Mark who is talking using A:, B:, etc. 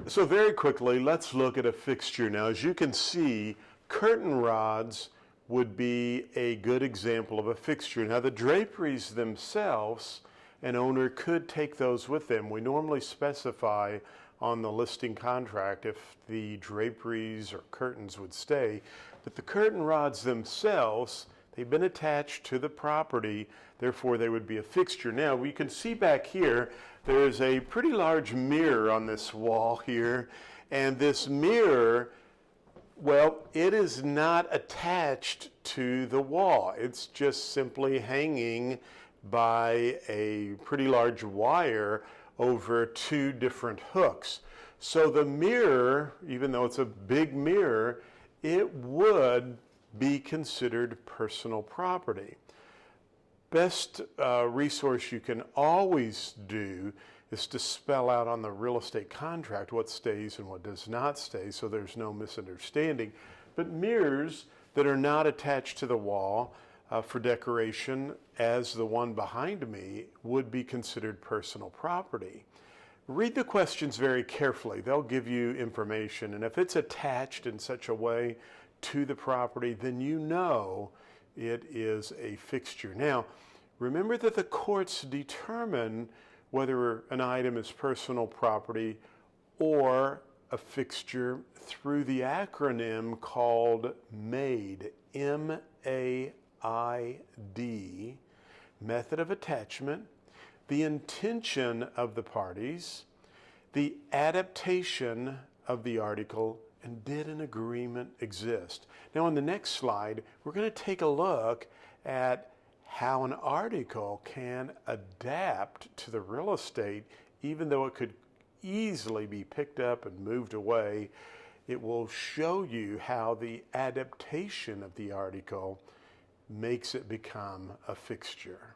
A: So very quickly, let's look at a fixture. Now, as you can see, curtain rods would be a good example of a fixture. Now, the draperies themselves, an owner could take those with them. We normally specify on the listing contract if the draperies or curtains would stay, but the curtain rods themselves, they've been attached to the property, therefore they would be a fixture. Now, we can see back here, there's a pretty large mirror on this wall here, and this mirror, well, it is not attached to the wall. It's just simply hanging by a pretty large wire over two different hooks. So the mirror, even though it's a big mirror, it would be considered personal property. Best resource you can always do is to spell out on the real estate contract what stays and what does not stay, so there's no misunderstanding. But mirrors that are not attached to the wall for decoration, as the one behind me, would be considered personal property. Read the questions very carefully. They'll give you information, and if it's attached in such a way to the property, then you know it is a fixture. Now, remember that the courts determine whether an item is personal property or a fixture through the acronym called MAID, M-A-I-D, method of attachment, the intention of the parties, the adaptation of the article, and did an agreement exist. Now, on the next slide, we're going to take a look at how an article can adapt to the real estate, even though it could easily be picked up and moved away. It will show you how the adaptation of the article makes it become a fixture.